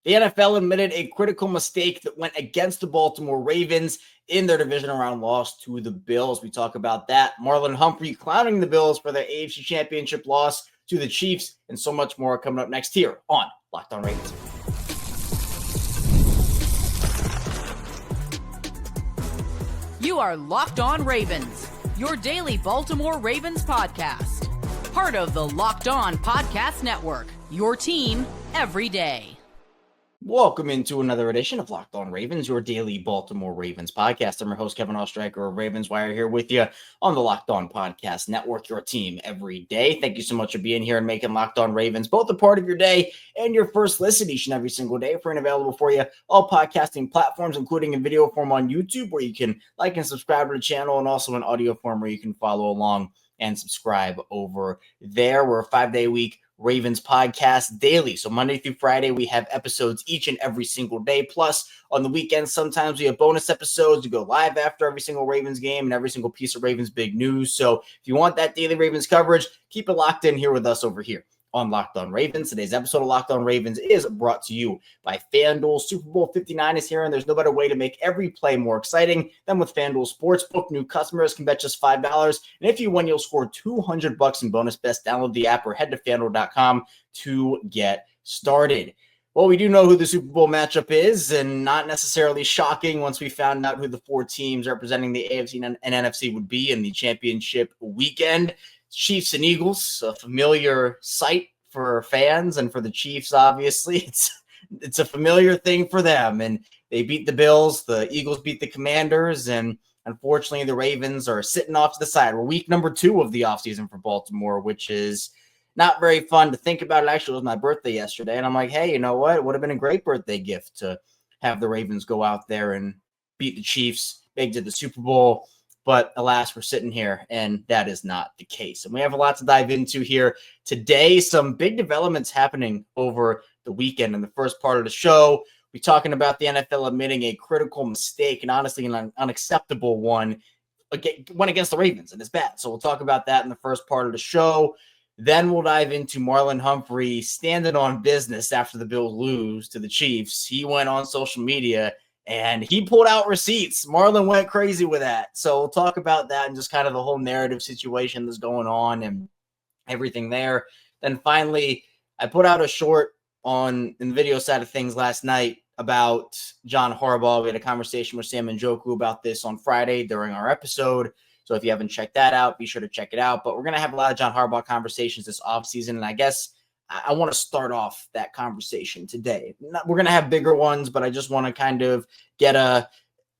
The NFL admitted a critical mistake that went against the Baltimore Ravens in their divisional round loss to the Bills. We talk about that. Marlon Humphrey clowning the Bills for their AFC Championship loss to the Chiefs, and so much more coming up next here on Locked On Ravens. You are Locked On Ravens, your daily Baltimore Ravens podcast. Part of the Locked On Podcast Network, your team every day. Welcome into another edition of Locked On Ravens, your daily Baltimore Ravens podcast. I'm your host, Kevin Oestreicher of Ravens Wire, here with you on the Locked On Podcast Network, your team every day. Thank you so much for being here and making Locked On Ravens both a part of your day and your first listen each and every single day. Free and available for you, all podcasting platforms, including in video form on YouTube, where you can like and subscribe to the channel, and also in audio form where you can follow along and subscribe over there. We're a 5-day week Ravens podcast daily. So Monday through Friday, we have episodes each and every single day. Plus, on the weekends, sometimes we have bonus episodes to go live after every single Ravens game and every single piece of Ravens big news. So if you want that daily Ravens coverage, keep it locked in here with us over here on Locked On Ravens. Today's episode of Locked On Ravens is brought to you by FanDuel. Super Bowl 59 is here, and there's no better way to make every play more exciting than with FanDuel Sportsbook. New customers can bet just $5, and if you win, you'll score $200 in bonus bets. Download the app or head to FanDuel.com to get started. Well, we do know who the Super Bowl matchup is, and not necessarily shocking once we found out who the four teams representing the AFC and NFC would be in the championship weekend. Chiefs and Eagles, a familiar sight for fans, and for the Chiefs, obviously, it's a familiar thing for them. And they beat the Bills, the Eagles beat the Commanders, and unfortunately, the Ravens are sitting off to the side. We're week number 2 of the offseason for Baltimore, which is not very fun to think about. It actually was my birthday yesterday, and I'm like, hey, you know what? It would have been a great birthday gift to have the Ravens go out there and beat the Chiefs, make it to the Super Bowl. But alas, we're sitting here, and that is not the case. And we have a lot to dive into here today. Some big developments happening over the weekend. In the first part of the show, we're talking about the NFL admitting a critical mistake, and honestly an unacceptable one, went against the Ravens, and it's bad. So we'll talk about that in the first part of the show. Then we'll dive into Marlon Humphrey standing on business after the Bills lose to the Chiefs. He went on social media and he pulled out receipts. Marlon went crazy with that. So we'll talk about that and just kind of the whole narrative situation that's going on and everything there. Then finally, I put out a short in the video side of things last night about John Harbaugh. We had a conversation with Sam and Joku about this on Friday during our episode. So if you haven't checked that out, be sure to check it out. But we're going to have a lot of John Harbaugh conversations this offseason. And I guess I want to start off that conversation today. We're going to have bigger ones, but I just want to kind of get a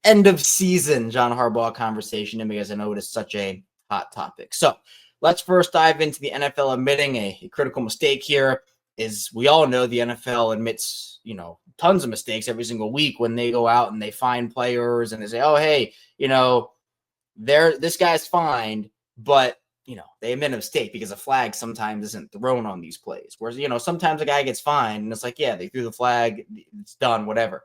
end of season John Harbaugh conversation in because I know it is such a hot topic. So let's first dive into the NFL admitting a critical mistake here. Is we all know the NFL admits, tons of mistakes every single week when they go out and they find players and they say, oh, hey, this guy's fined, but they admit a mistake because a flag sometimes isn't thrown on these plays. Whereas, sometimes a guy gets fined and it's like, yeah, they threw the flag, it's done, whatever.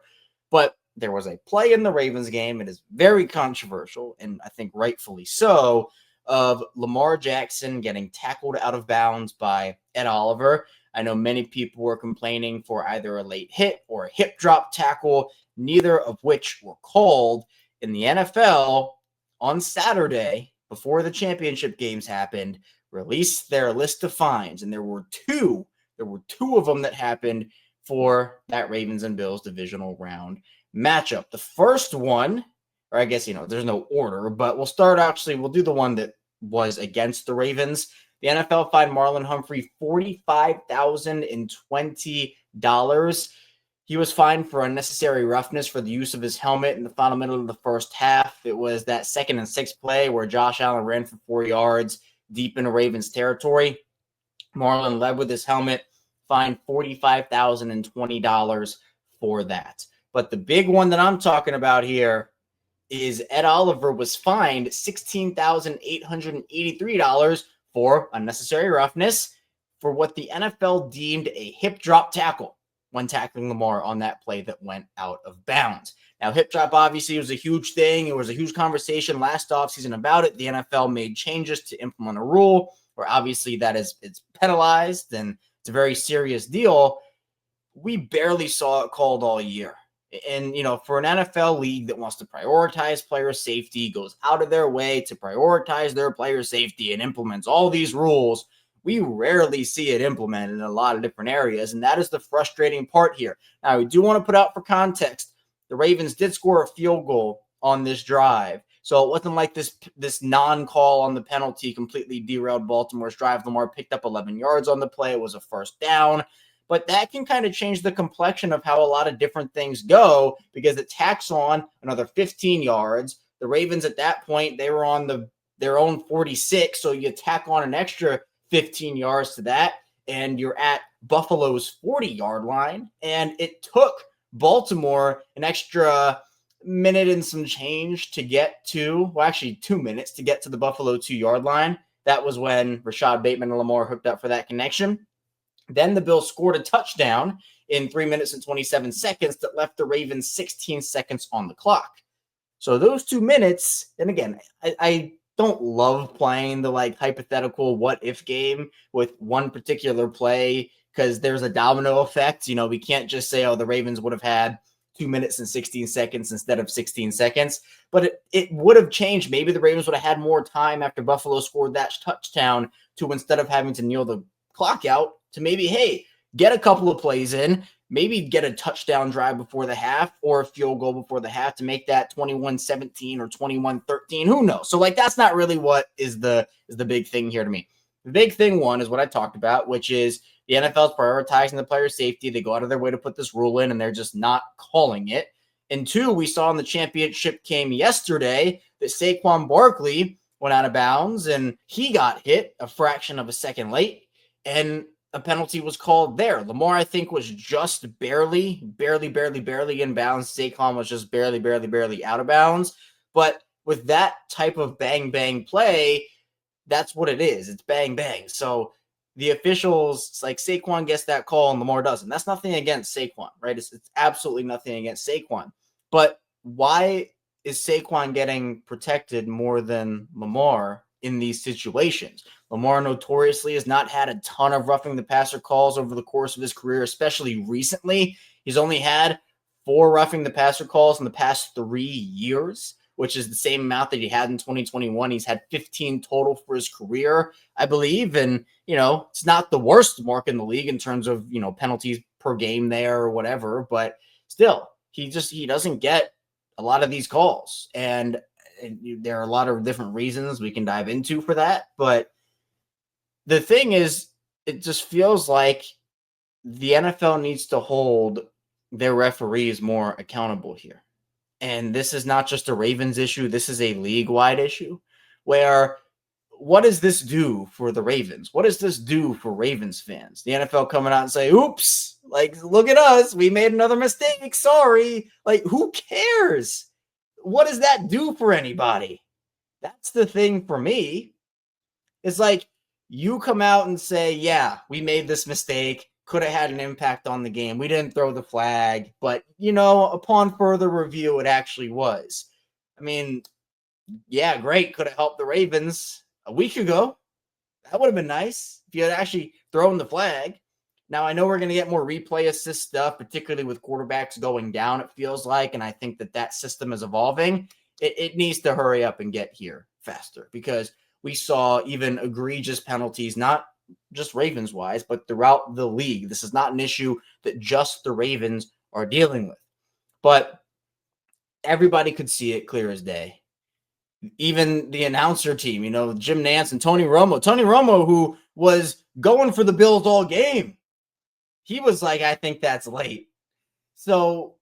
But there was a play in the Ravens game, it is very controversial, and I think rightfully so, of Lamar Jackson getting tackled out of bounds by Ed Oliver. I know many people were complaining for either a late hit or a hip drop tackle, neither of which were called. In the NFL on Saturday, before the championship games happened, released their list of fines. And there were two of them that happened for that Ravens and Bills divisional round matchup. The first one, or I guess, there's no order, but we'll do the one that was against the Ravens. The NFL fined Marlon Humphrey $45,020. He was fined for unnecessary roughness for the use of his helmet in the final minute of the first half. It was that 2nd and 6 play where Josh Allen ran for 4 yards deep into Ravens territory. Marlon led with his helmet, fined $45,020 for that. But the big one that I'm talking about here is Ed Oliver was fined $16,883 for unnecessary roughness for what the NFL deemed a hip drop tackle when tackling Lamar on that play that went out of bounds. Now, hip drop obviously was a huge thing. It was a huge conversation last offseason about it. The NFL made changes to implement a rule where obviously it's penalized and it's a very serious deal. we barely saw it called all year. And, for an NFL league that wants to prioritize player safety, goes out of their way to prioritize their player safety and implements all these rules, we rarely see it implemented in a lot of different areas. And that is the frustrating part here. Now, we do want to put out for context, the Ravens did score a field goal on this drive. So it wasn't like this non-call on the penalty completely derailed Baltimore's drive. Lamar picked up 11 yards on the play. It was a first down. But that can kind of change the complexion of how a lot of different things go, because it tacks on another 15 yards. The Ravens at that point, they were on their own 46, so you tack on an extra 15 yards to that, and you're at Buffalo's 40-yard line. And it took Baltimore an extra minute and some change to get to, well, actually 2 minutes to get to the Buffalo 2-yard line. That was when Rashod, Bateman, and Lamar hooked up for that connection. Then the Bills scored a touchdown in 3 minutes and 27 seconds that left the Ravens 16 seconds on the clock. So those 2 minutes, and again, I don't love playing the hypothetical what if game with one particular play, because there's a domino effect. We can't just say, the Ravens would have had 2 minutes and 16 seconds instead of 16 seconds. But it would have changed. Maybe the Ravens would have had more time after Buffalo scored that touchdown to, instead of having to kneel the clock out, to maybe, hey, get a couple of plays in, maybe get a touchdown drive before the half or a field goal before the half to make that 21-17 or 21-13. Who knows? So that's not really what is the big thing here to me. The big thing, one, is what I talked about, which is the NFL is prioritizing the player safety. They go out of their way to put this rule in, and they're just not calling it. And two, we saw in the championship game yesterday that Saquon Barkley went out of bounds, and he got hit a fraction of a second late, and a penalty was called there. Lamar, I think, was just barely in bounds. Saquon was just barely out of bounds. But with that type of bang play, that's what it is. It's bang. So the officials, it's like Saquon gets that call and Lamar doesn't. That's nothing against Saquon, right? It's absolutely nothing against Saquon. But why is Saquon getting protected more than Lamar in these situations? Lamar notoriously has not had a ton of roughing the passer calls over the course of his career, especially recently. He's only had 4 roughing the passer calls in the past 3 years, which is the same amount that he had in 2021. He's had 15 total for his career, I believe. And, it's not the worst mark in the league in terms of, penalties per game there or whatever, but still, he doesn't get a lot of these calls. And there are a lot of different reasons we can dive into for that. But the thing is, it just feels like the NFL needs to hold their referees more accountable here. And this is not just a Ravens issue. This is a league-wide issue where what does this do for the Ravens? What does this do for Ravens fans? The NFL coming out and say, oops, look at us. We made another mistake. Sorry. Who cares? What does that do for anybody? That's the thing for me. It's you come out and say, yeah, we made this mistake. Could have had an impact on the game. We didn't throw the flag, but, upon further review, it actually was. I mean, yeah, great. Could have helped the Ravens a week ago. That would have been nice if you had actually thrown the flag. Now, I know we're going to get more replay assist stuff, particularly with quarterbacks going down, it feels like, and I think that system is evolving. It needs to hurry up and get here faster, because we saw even egregious penalties, not just Ravens-wise, but throughout the league. This is not an issue that just the Ravens are dealing with. But everybody could see it clear as day. Even the announcer team, Jim Nantz and Tony Romo. Tony Romo, who was going for the Bills all game, he was like, I think that's late. So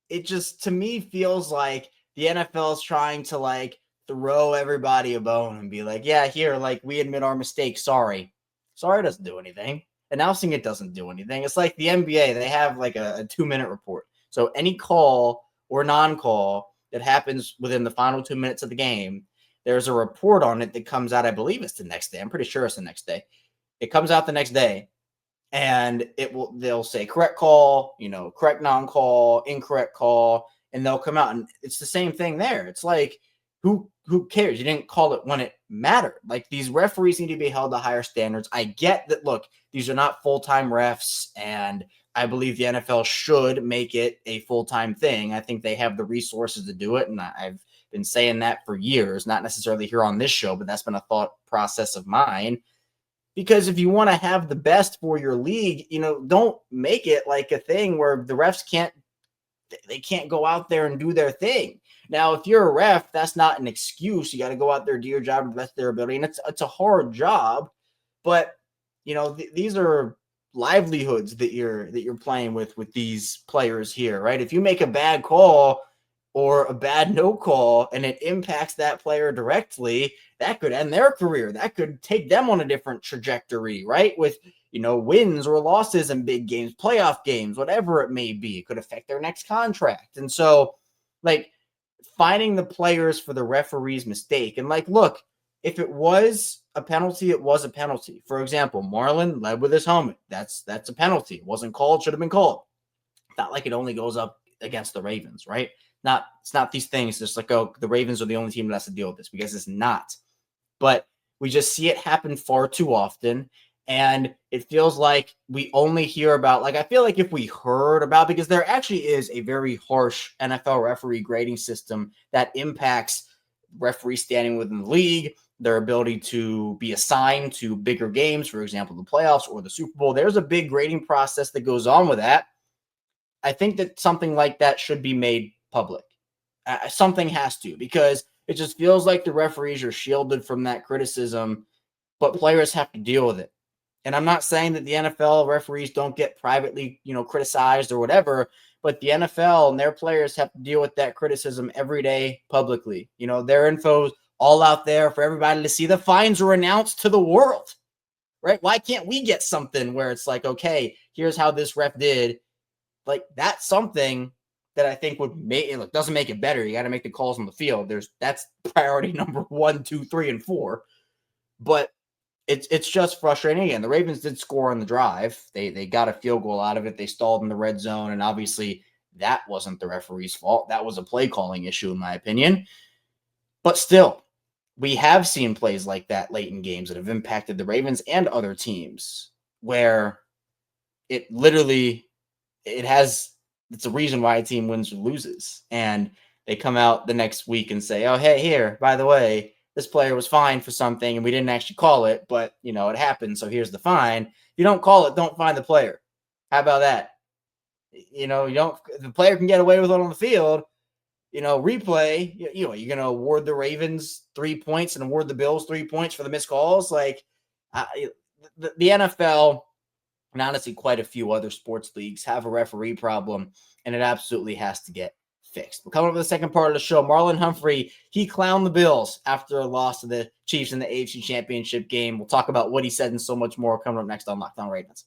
it just, to me, feels like the NFL is trying to throw everybody a bone and be like, yeah, here, we admit our mistake. Sorry doesn't do anything. Announcing it doesn't do anything. It's like the NBA. They have a 2-minute report. So any call or non-call that happens within the final 2 minutes of the game, there's a report on it that comes out. I believe it's the next day. I'm pretty sure it's the next day. It comes out the next day, and they'll say correct call, correct non-call, incorrect call, and they'll come out, and it's the same thing there. It's who cares? You didn't call it when it mattered. These referees need to be held to higher standards. I get that, look, these are not full-time refs, and I believe the NFL should make it a full-time thing. I think they have the resources to do it, and I've been saying that for years, not necessarily here on this show, but that's been a thought process of mine. Because if you want to have the best for your league, don't make it like a thing where the refs can't go out there and do their thing. Now, if you're a ref, that's not an excuse. You got to go out there, do your job to the best of their ability, and it's a hard job. But these are livelihoods that you're playing with these players here, right? If you make a bad call or a bad no call and it impacts that player directly, that could end their career. That could take them on a different trajectory, right? With wins or losses in big games, playoff games, whatever it may be. It could affect their next contract. And so, finding the players for the referee's mistake. And look, if it was a penalty, it was a penalty. For example, Marlon led with his helmet. That's a penalty. It wasn't called, should have been called. Not like it only goes up against the Ravens, right? It's not these things just the Ravens are the only team that has to deal with this, because it's not. But we just see it happen far too often. And it feels like we only hear about, I feel like if we heard about, because there actually is a very harsh NFL referee grading system that impacts referee standing within the league, their ability to be assigned to bigger games, for example, the playoffs or the Super Bowl. There's a big grading process that goes on with that. I think that something like that should be made public. Something has to, because it just feels like the referees are shielded from that criticism, but players have to deal with it. And I'm not saying that the NFL referees don't get privately, criticized or whatever, but the NFL and their players have to deal with that criticism every day publicly. Their info's all out there for everybody to see. The fines are announced to the world, right? Why can't we get something where it's okay, here's how this ref did? That's something that I think would make it doesn't make it better. You got to make the calls on the field. That's priority number 1, 2, 3, and 4. But it's just frustrating. Again, the Ravens did score on the drive. They got a field goal out of it. They stalled in the red zone, and obviously that wasn't the referee's fault. That was a play calling issue, in my opinion. But still, we have seen plays like that late in games that have impacted the Ravens and other teams, where it's a reason why a team wins or loses. And they come out the next week and say, oh, hey, here, by the way, this player was fined for something and we didn't actually call it, but it happened. So here's the fine. If you don't call it, don't fine the player. How about that? The player can get away with it on the field. Replay, you're going to award the Ravens 3 points and award the Bills 3 points for the missed calls. The NFL, and honestly quite a few other sports leagues, have a referee problem, and it absolutely has to get fixed. We're coming up with the second part of the show. Marlon Humphrey, he clowned the Bills after a loss to the Chiefs in the AFC Championship game. We'll talk about what he said and so much more coming up next on Locked On Ravens.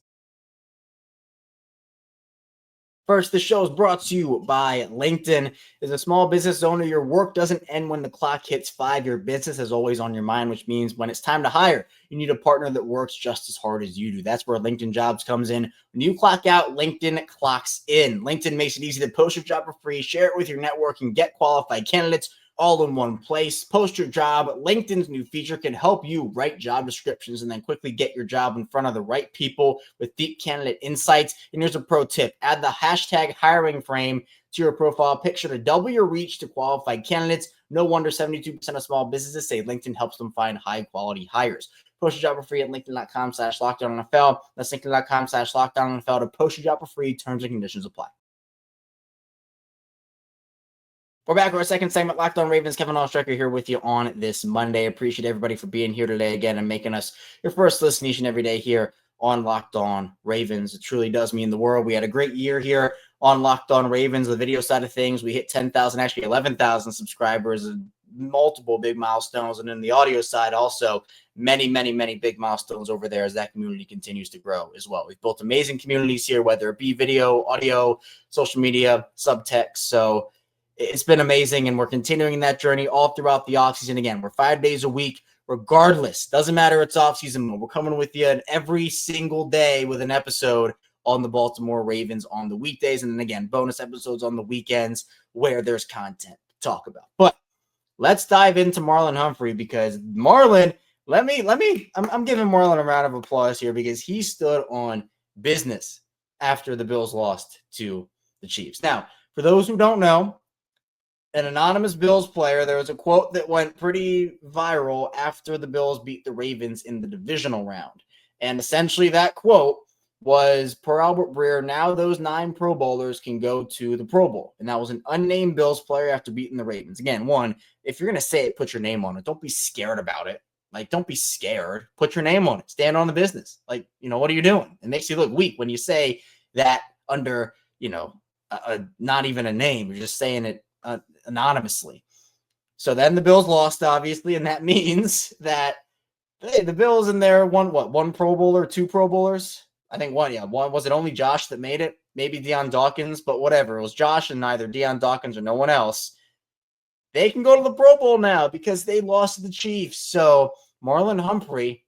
First, the show is brought to you by LinkedIn. As a small business owner, your work doesn't end when the clock hits 5. Your business is always on your mind, which means when it's time to hire, you need a partner that works just as hard as you do. That's where LinkedIn Jobs comes in. When you clock out, LinkedIn clocks in. LinkedIn makes it easy to post your job for free, share it with your network, and get qualified candidates all in one place. Post your job. LinkedIn's new feature can help you write job descriptions and then quickly get your job in front of the right people with deep candidate insights. And here's a pro tip. Add the hashtag hiring frame to your profile picture to double your reach to qualified candidates. No wonder 72% of small businesses say LinkedIn helps them find high quality hires. Post your job for free at linkedin.com/LockedOnNFL. That's linkedin.com/LockedOnNFL to post your job for free. Terms and conditions apply. We're back with our second segment, Locked On Ravens. Kevin Oestreicher here with you on this Monday. Appreciate everybody for being here today again and making us your first listen each and every day here on Locked On Ravens. It truly does mean the world. We had a great year here on Locked On Ravens. The video side of things, we hit 10,000, actually 11,000 subscribers, and multiple big milestones. And then the audio side also, many, many, many big milestones over there as that community continues to grow as well. We've built amazing communities here, whether it be video, audio, social media, subtext. So it's been amazing, and we're continuing that journey all throughout the offseason. Again, we're 5 days a week, regardless. Doesn't matter, it's offseason. We're coming with you every single day with an episode on the Baltimore Ravens on the weekdays. And then again, bonus episodes on the weekends where there's content to talk about. But let's dive into Marlon Humphrey, because Marlon, I'm giving Marlon a round of applause here because he stood on business after the Bills lost to the Chiefs. Now, for those who don't know, an anonymous Bills player, there was a quote that went pretty viral after the Bills beat the Ravens in the divisional round. And essentially that quote was, per Albert Breer, now those 9 Pro Bowlers can go to the Pro Bowl. And that was an unnamed Bills player after beating the Ravens. Again, one, if you're going to say it, put your name on it. Don't be scared about it. Like, don't be scared. Put your name on it. Stand on the business. Like, what are you doing? It makes you look weak when you say that under, not even a name. You're just saying it anonymously. So then the Bills lost, obviously, and that means that, hey, the Bills in there won one Pro Bowler, 2 Pro Bowlers? I think one, yeah. One, was it only Josh that made it? Maybe Deion Dawkins, but whatever. It was Josh and neither Deion Dawkins or no one else. They can go to the Pro Bowl now because they lost to the Chiefs. So Marlon Humphrey,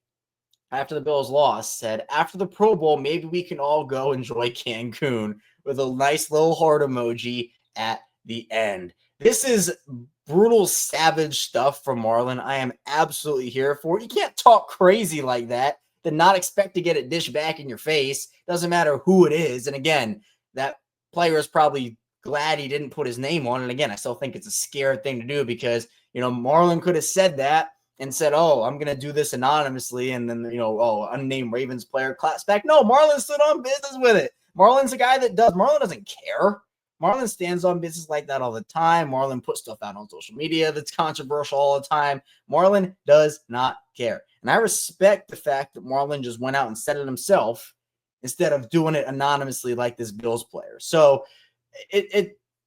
after the Bills lost, said, after the Pro Bowl, maybe we can all go enjoy Cancun, with a nice little heart emoji at the end. This is brutal, savage stuff from Marlon. I am absolutely here for it. You can't talk crazy like that, then not expect to get it dished back in your face. Doesn't matter who it is. And again, that player is probably glad he didn't put his name on. And again, I still think it's a scary thing to do because, Marlon could have said that and said, oh, I'm going to do this anonymously. And then, unnamed Ravens player claps back. No, Marlon stood on business with it. Marlon's a guy that does. Marlon doesn't care. Marlon stands on business like that all the time. Marlon puts stuff out on social media that's controversial all the time. Marlon does not care. And I respect the fact that Marlon just went out and said it himself instead of doing it anonymously like this Bills player. So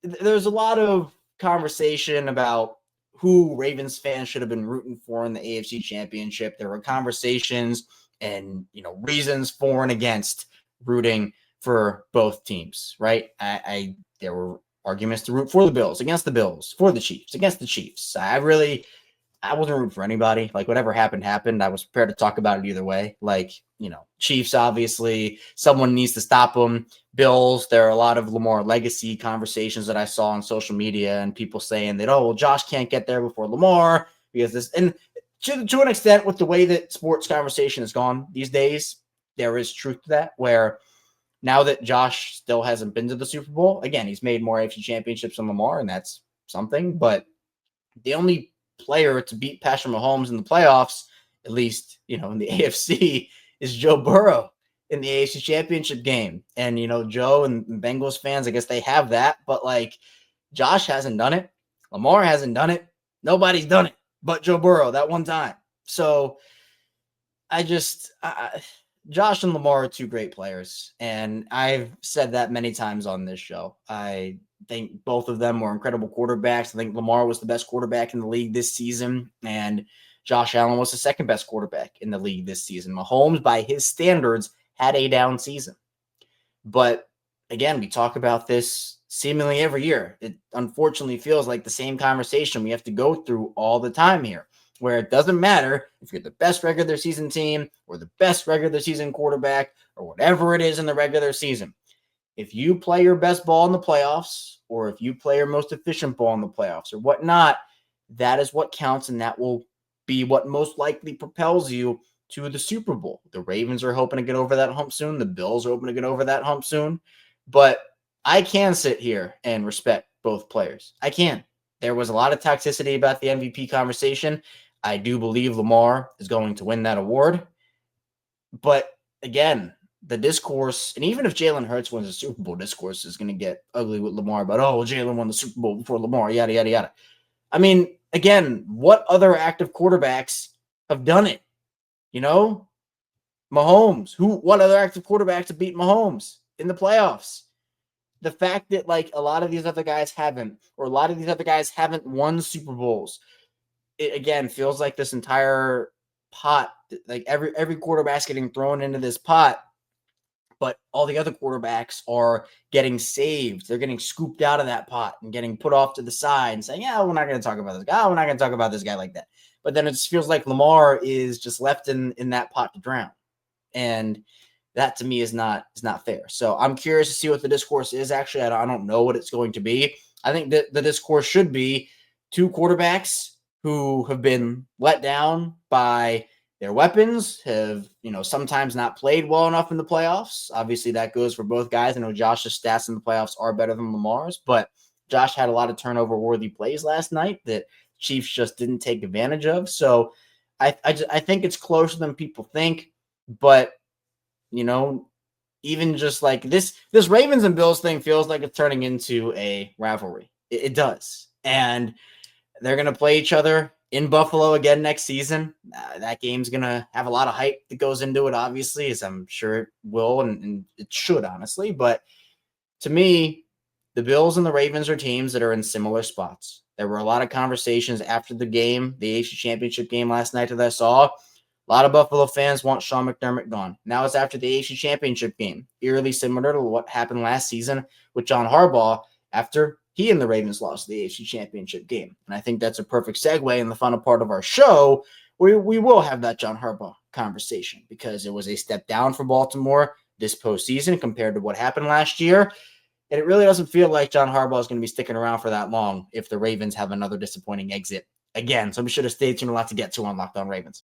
there's a lot of conversation about who Ravens fans should have been rooting for in the AFC Championship. There were conversations and, reasons for and against rooting for both teams, right? There were arguments to root for the Bills, against the Bills, for the Chiefs, against the Chiefs. I wasn't rooting for anybody. Like, whatever happened. I was prepared to talk about it either way. Like, Chiefs, obviously, someone needs to stop them. Bills, there are a lot of Lamar legacy conversations that I saw on social media and people saying that, oh, well, Josh can't get there before Lamar because this. And to an extent, with the way that sports conversation has gone these days, there is truth to that, where now that Josh still hasn't been to the Super Bowl, again, he's made more AFC championships than Lamar, and that's something. But the only player to beat Patrick Mahomes in the playoffs, at least, in the AFC, is Joe Burrow in the AFC Championship game. And, Joe and Bengals fans, I guess they have that. But, Josh hasn't done it. Lamar hasn't done it. Nobody's done it but Joe Burrow that one time. So Josh and Lamar are 2 great players, and I've said that many times on this show. I think both of them were incredible quarterbacks. I think Lamar was the best quarterback in the league this season, and Josh Allen was the second best quarterback in the league this season. Mahomes, by his standards, had a down season. But again, we talk about this seemingly every year. It unfortunately feels like the same conversation we have to go through all the time here, where it doesn't matter if you're the best regular season team or the best regular season quarterback or whatever it is in the regular season. If you play your best ball in the playoffs, or if you play your most efficient ball in the playoffs or whatnot, that is what counts, and that will be what most likely propels you to the Super Bowl. The Ravens are hoping to get over that hump soon. The Bills are hoping to get over that hump soon. But I can sit here and respect both players. I can. There was a lot of toxicity about the MVP conversation. I do believe Lamar is going to win that award. But again, the discourse, and even if Jalen Hurts wins the Super Bowl, discourse is going to get ugly with Lamar about, oh, Jalen won the Super Bowl before Lamar, yada, yada, yada. I mean, again, what other active quarterbacks have done it? Mahomes. What other active quarterbacks have beat Mahomes in the playoffs? The fact that, a lot of these other guys haven't, or a lot of these other guys haven't won Super Bowls, it again feels like this entire pot, every quarterback's getting thrown into this pot, but all the other quarterbacks are getting saved. They're getting scooped out of that pot and getting put off to the side and saying, yeah, we're not going to talk about this guy. We're not going to talk about this guy like that. But then it just feels like Lamar is just left in that pot to drown. And that to me is not fair. So I'm curious to see what the discourse is. Actually, I don't know what it's going to be. I think that the discourse should be 2 quarterbacks who have been let down by Their weapons have, sometimes not played well enough in the playoffs. Obviously, that goes for both guys. I know Josh's stats in the playoffs are better than Lamar's, but Josh had a lot of turnover-worthy plays last night that Chiefs just didn't take advantage of. So I think it's closer than people think, but, even just like this Ravens and Bills thing feels like it's turning into a rivalry. It does. And they're going to play each other in Buffalo again next season. That game's going to have a lot of hype that goes into it, obviously, as I'm sure it will, and it should, honestly. But to me, the Bills and the Ravens are teams that are in similar spots. There were a lot of conversations after the game, the AFC Championship game last night that I saw. A lot of Buffalo fans want Sean McDermott gone. Now it's after the AFC Championship game, eerily similar to what happened last season with John Harbaugh after he and the Ravens lost the AFC Championship game. And I think that's a perfect segue in the final part of our show. We will have that John Harbaugh conversation because it was a step down for Baltimore this postseason compared to what happened last year. And it really doesn't feel like John Harbaugh is going to be sticking around for that long if the Ravens have another disappointing exit again. So be sure to stay tuned. A lot to get to on Locked On Ravens.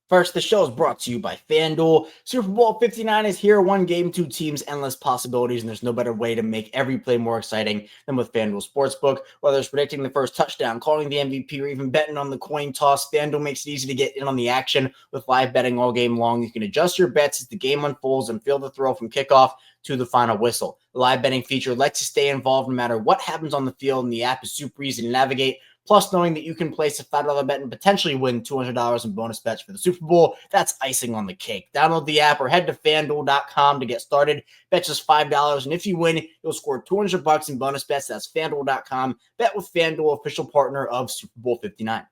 First, the show is brought to you by FanDuel. Super Bowl 59 is here. One game, two teams, endless possibilities, and there's no better way to make every play more exciting than with FanDuel Sportsbook. Whether it's predicting the first touchdown, calling the MVP, or even betting on the coin toss, FanDuel makes it easy to get in on the action with live betting all game long. You can adjust your bets as the game unfolds and feel the thrill from kickoff to the final whistle. The live betting feature lets you stay involved no matter what happens on the field, and the app is super easy to navigate. Plus, knowing that you can place a $5 bet and potentially win $200 in bonus bets for the Super Bowl, that's icing on the cake. Download the app or head to FanDuel.com to get started. Bet just $5, and if you win, you'll score $200 in bonus bets. That's FanDuel.com. Bet with FanDuel, official partner of Super Bowl 59.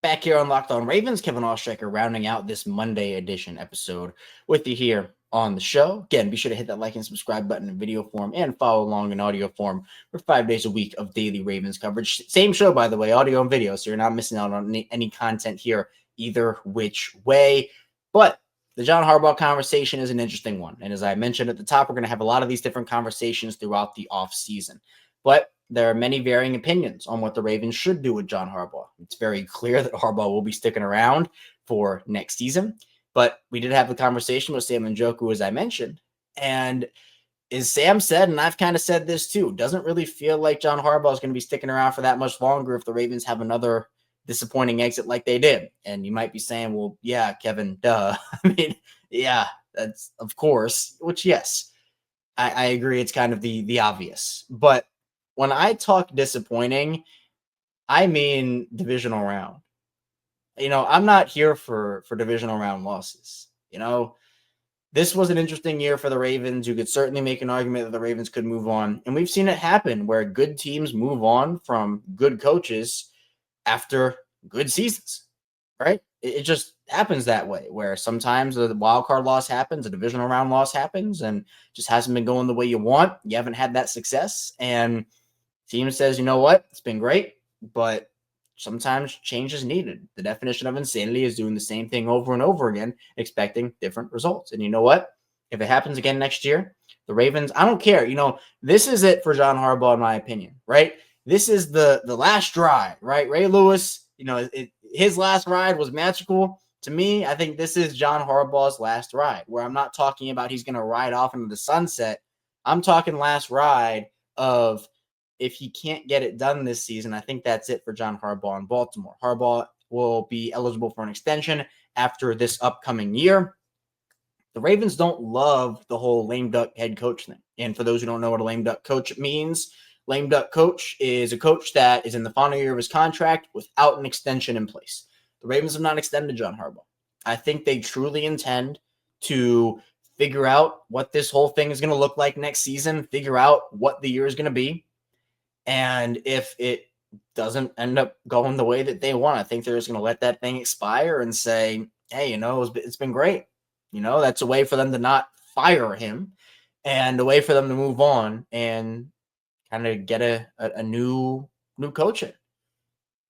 Back here on Locked On Ravens, Kevin Oestreicher rounding out this Monday edition episode with you here on the show. Again, be sure to hit that like and subscribe button in video form and follow along in audio form for 5 days a week of daily Ravens coverage. Same show, by the way, audio and video, so you're not missing out on any content here either which way. But the John Harbaugh conversation is an interesting one. And as I mentioned at the top, we're going to have a lot of these different conversations throughout the offseason. But there are many varying opinions on what the Ravens should do with John Harbaugh. It's very clear that Harbaugh will be sticking around for next season. But we did have the conversation with Sam Njoku, as I mentioned. And as Sam said, and I've kind of said this too, doesn't really feel like John Harbaugh is going to be sticking around for that much longer if the Ravens have another disappointing exit like they did. And you might be saying, well, yeah, Kevin, duh. I mean, yeah, that's of course, which, yes, I agree. It's kind of the obvious. But when I talk disappointing, I mean divisional round. I'm not here for divisional round losses. This was an interesting year for the Ravens. You could certainly make an argument that the Ravens could move on. And we've seen it happen where good teams move on from good coaches after good seasons, right? It just happens that way, where sometimes the wild card loss happens, a divisional round loss happens, and just hasn't been going the way you want. You haven't had that success. And team says, you know what? It's been great, but sometimes change is needed. The definition of insanity is doing the same thing over and over again, expecting different results. And you know what? If it happens again next year, the Ravens, I don't care. This is it for John Harbaugh, in my opinion, right? This is the last ride, right? Ray Lewis, his last ride was magical. To me, I think this is John Harbaugh's last ride, where I'm not talking about he's going to ride off into the sunset. I'm talking last ride of, if he can't get it done this season, I think that's it for John Harbaugh in Baltimore. Harbaugh will be eligible for an extension after this upcoming year. The Ravens don't love the whole lame duck head coach thing. And for those who don't know what a lame duck coach means, lame duck coach is a coach that is in the final year of his contract without an extension in place. The Ravens have not extended John Harbaugh. I think they truly intend to figure out what this whole thing is going to look like next season, figure out what the year is going to be. And if it doesn't end up going the way that they want, I think they're just going to let that thing expire and say, hey, it's been great. That's a way for them to not fire him and a way for them to move on and kind of get a new coach in.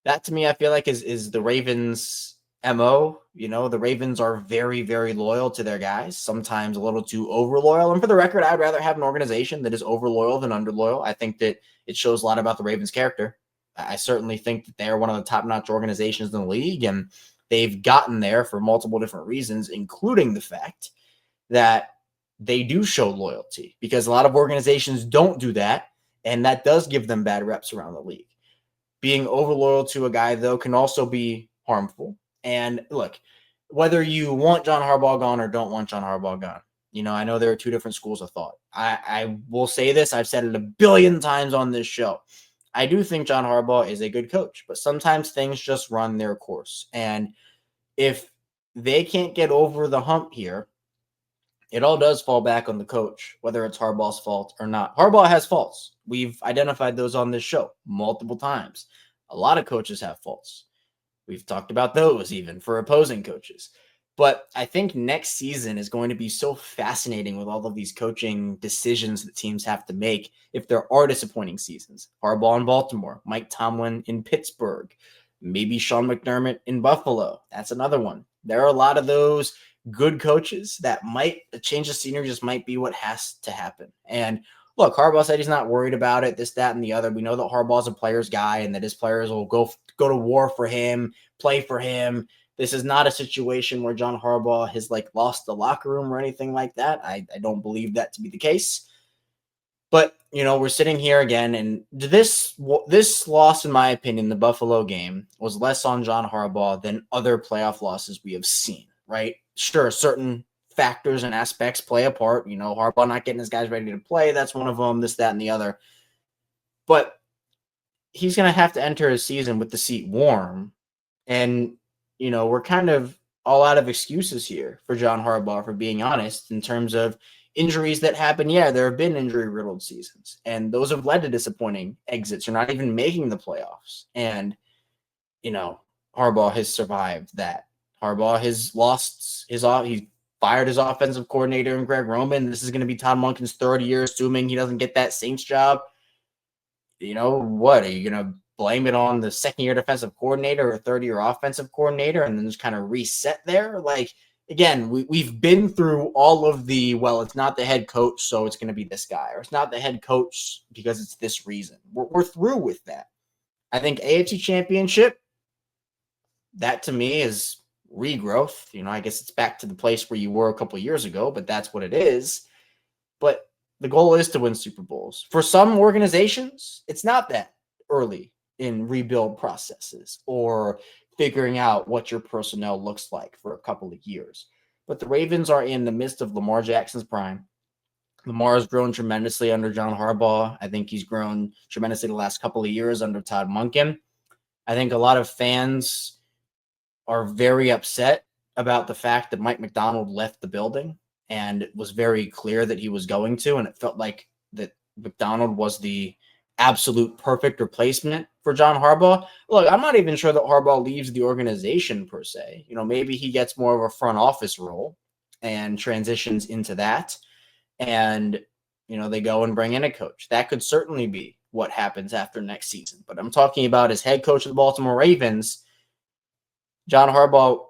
That, to me, I feel like is the Ravens' MO. The Ravens are very, very loyal to their guys, sometimes a little too over loyal. And for the record, I'd rather have an organization that is over loyal than under loyal. I think that it shows a lot about the Ravens' character. I certainly think that they're one of the top-notch organizations in the league, and they've gotten there for multiple different reasons, including the fact that they do show loyalty, because a lot of organizations don't do that, and that does give them bad reps around the league. Being over loyal to a guy, though, can also be harmful. And look, whether you want John Harbaugh gone or don't want John Harbaugh gone, I know there are two different schools of thought. I will say this. I've said it a billion times on this show. I do think John Harbaugh is a good coach, but sometimes things just run their course. And if they can't get over the hump here, it all does fall back on the coach, whether it's Harbaugh's fault or not. Harbaugh has faults. We've identified those on this show multiple times. A lot of coaches have faults. We've talked about those even for opposing coaches. But I think next season is going to be so fascinating with all of these coaching decisions that teams have to make if there are disappointing seasons. Harbaugh in Baltimore, Mike Tomlin in Pittsburgh, maybe Sean McDermott in Buffalo. That's another one. There are a lot of those good coaches that might change the scenery, just might be what has to happen. And look, Harbaugh said he's not worried about it, this, that, and the other. We know that Harbaugh's a player's guy and that his players will go to war for him, play for him. This is not a situation where John Harbaugh has lost the locker room or anything like that. I don't believe that to be the case. But, we're sitting here again, and this loss, in my opinion, the Buffalo game, was less on John Harbaugh than other playoff losses we have seen, right? Sure, certain factors and aspects play a part. Harbaugh not getting his guys ready to play, that's one of them, this, that, and the other. But he's going to have to enter his season with the seat warm. And, we're kind of all out of excuses here for John Harbaugh, for being honest, in terms of injuries that happen. Yeah, there have been injury-riddled seasons, and those have led to disappointing exits or not even making the playoffs. And, Harbaugh has survived that. Harbaugh has lost he fired his offensive coordinator in Greg Roman. This is going to be Todd Monken's third year, assuming he doesn't get that Saints job. What? Are you going to blame it on the second-year defensive coordinator or third-year offensive coordinator and then just kind of reset there? Again, we've been through all of it's not the head coach, so it's going to be this guy, or it's not the head coach because it's this reason. We're through with that. I think AFC Championship, that to me is regrowth. I guess it's back to the place where you were a couple of years ago, but that's what it is. But the goal is to win Super Bowls. For some organizations, it's not that early in rebuild processes or figuring out what your personnel looks like for a couple of years. But the Ravens are in the midst of Lamar Jackson's prime. Lamar has grown tremendously under John Harbaugh. I think he's grown tremendously the last couple of years under Todd Monken. I think a lot of fans are very upset about the fact that Mike Macdonald left the building, and it was very clear that he was going to, and it felt like that Macdonald was the absolute perfect replacement for John Harbaugh. Look, I'm not even sure that Harbaugh leaves the organization per se. Maybe he gets more of a front office role and transitions into that, and they go and bring in a coach. That could certainly be what happens after next season. But I'm talking about as head coach of the Baltimore Ravens. John Harbaugh,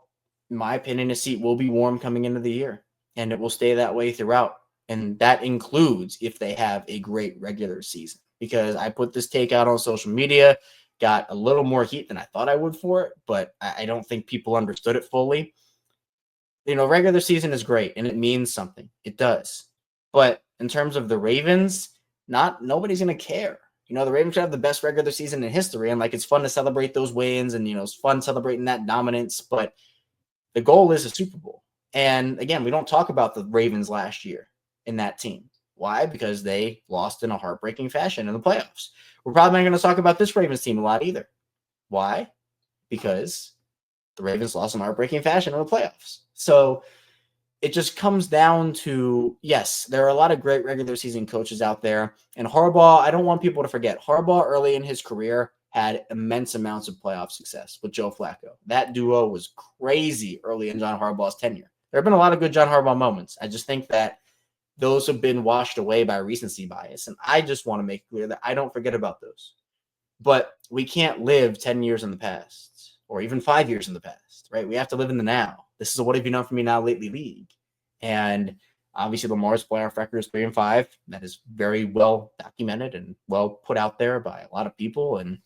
in my opinion, his seat will be warm coming into the year, and it will stay that way throughout. And that includes if they have a great regular season, because I put this take out on social media, got a little more heat than I thought I would for it, but I don't think people understood it fully. Regular season is great, and it means something. It does. But in terms of the Ravens, nobody's going to care. The Ravens should have the best regular season in history, and it's fun to celebrate those wins, and it's fun celebrating that dominance, but the goal is a Super Bowl. And again, we don't talk about the Ravens last year in that team. Why? Because they lost in a heartbreaking fashion in the playoffs. We're probably not going to talk about this Ravens team a lot either. Why? Because the Ravens lost in heartbreaking fashion in the playoffs. So it just comes down to, yes, there are a lot of great regular season coaches out there. And Harbaugh, I don't want people to forget, Harbaugh early in his career had immense amounts of playoff success with Joe Flacco. That duo was crazy early in John Harbaugh's tenure. There have been a lot of good John Harbaugh moments. I just think that those have been washed away by recency bias. And I just want to make clear that I don't forget about those. But we can't live 10 years in the past or even 5 years in the past, right? We have to live in the now. This is a what have you known from me now lately league. And obviously Lamar's playoff record is 3-5. That is very well documented and well put out there by a lot of people. And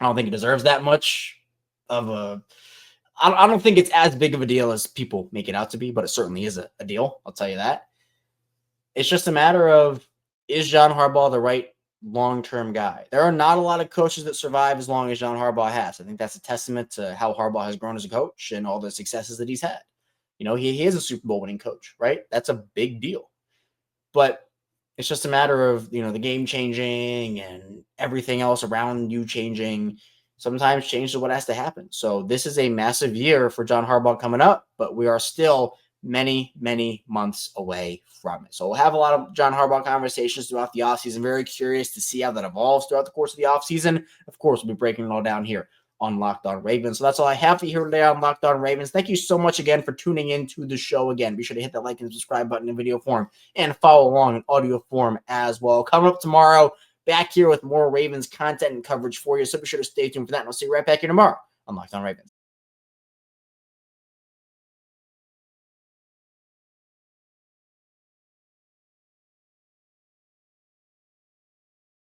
I don't think he deserves that much of a. I don't think it's as big of a deal as people make it out to be, but it certainly is a deal. I'll tell you that. It's just a matter of, is John Harbaugh the right long-term guy? There are not a lot of coaches that survive as long as John Harbaugh has. I think that's a testament to how Harbaugh has grown as a coach and all the successes that he's had. You know, he is a Super Bowl winning coach, right? That's a big deal. But it's just a matter of, you know, the game changing and everything else around you changing. Sometimes change is what has to happen. So this is a massive year for John Harbaugh coming up, but we are still many, many months away from it. So we'll have a lot of John Harbaugh conversations throughout the offseason. Very curious to see how that evolves throughout the course of the offseason. Of course, we'll be breaking it all down here on Locked On Ravens. So that's all I have for you here today on Locked On Ravens. Thank you so much again for tuning into the show again. Be sure to hit that like and subscribe button in video form and follow along in audio form as well. Coming up tomorrow, back here with more Ravens content and coverage for you. So be sure to stay tuned for that. And I'll see you right back here tomorrow on Locked On Ravens.